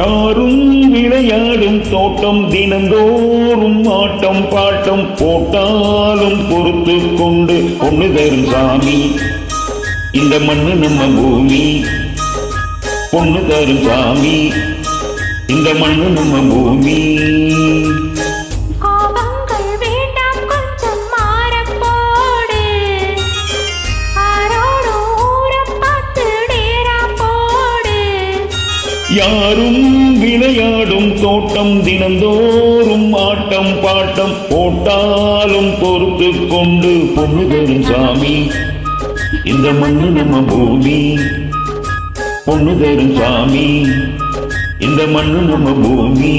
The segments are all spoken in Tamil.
யாரும் விளையாடும் தோட்டம் தினந்தோறும் ஆட்டம் பாட்டம் போட்டாலும் பொறுத்து கொண்டு பொண்ணு தரும் சாமி இந்த மண்ணு நம்ம பூமி பொண்ணு தரும் சாமி இந்த மண்ணு நம்ம பூமி யாரும் விளையாடும் தோட்டம் தினந்தோறும் ஆட்டம் பாட்டம் போட்டாலும் பொறுத்து கொண்டு பொண்ணு தரும் சாமி இந்த மண்ணு நம்ம பூமி பொண்ணு தரும் சாமி இந்த மண்ணு நம்ம பூமி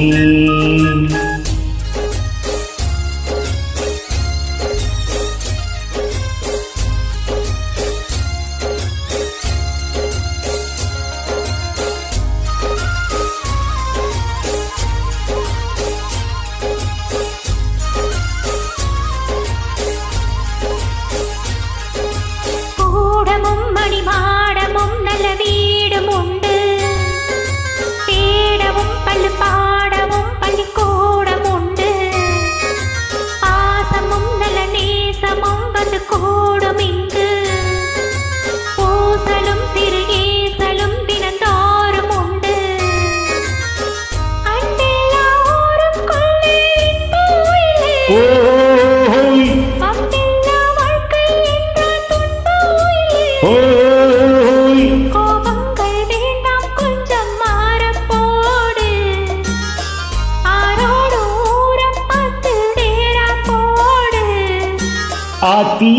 ஆத்தி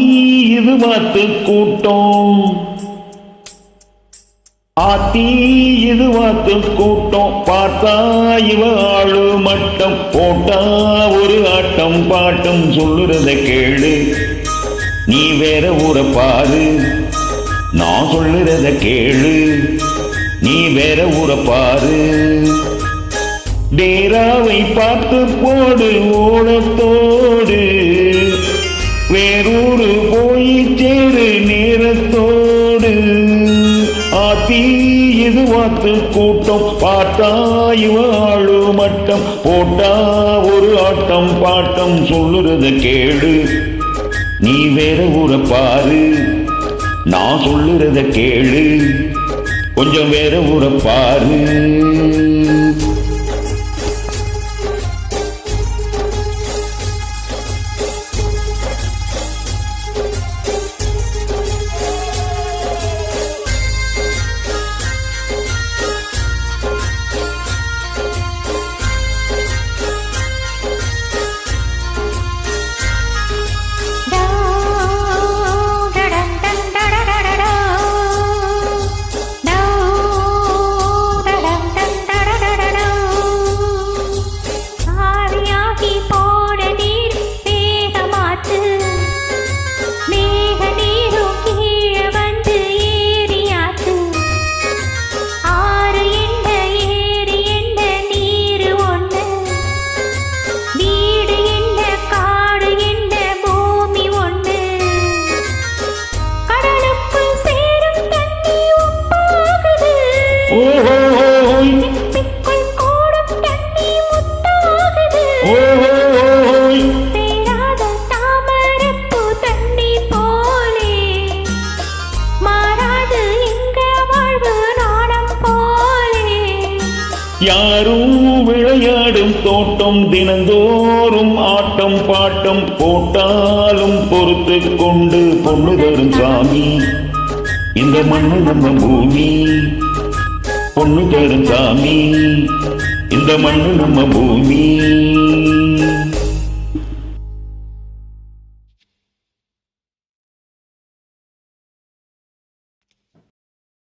இது வாத்து கூட்டம் ஆத்தி இது வாத்து கூட்டம் பார்த்தா இவ ஆளு மட்டம் போட்டா ஒரு ஆட்டம் பாட்டம் சொல்லுறத கேளு நீ வேற ஊரை பாரு நான் சொல்லுறத கேளு நீ வேற ஊரை பாரு டேராவை பார்த்து போடு ஓடத்தோடு வேறூரு போய் சேரு நேரத்தோடு ஆத்தி இது வாத்து கூட்டம் பார்த்தா இவ ஆளு மட்டம் போட்டா ஒரு ஆட்டம் பாட்டம் சொல்லுறத கேளு நீ வேற ஊரை பாரு நான் சொல்லுறத கேளு கொஞ்சம் வேற ஊரை பாரு யாரும் விளையாடும் தோட்டம் தினந்தோறும் ஆட்டம் பாட்டம் போட்டாலும் பொறுத்து கொண்டு பொண்ணு தரும் சாமி இந்த மண்ணு நம்ம பூமி பொண்ணு தரும் சாமி இந்த மண்ணு நம்ம பூமி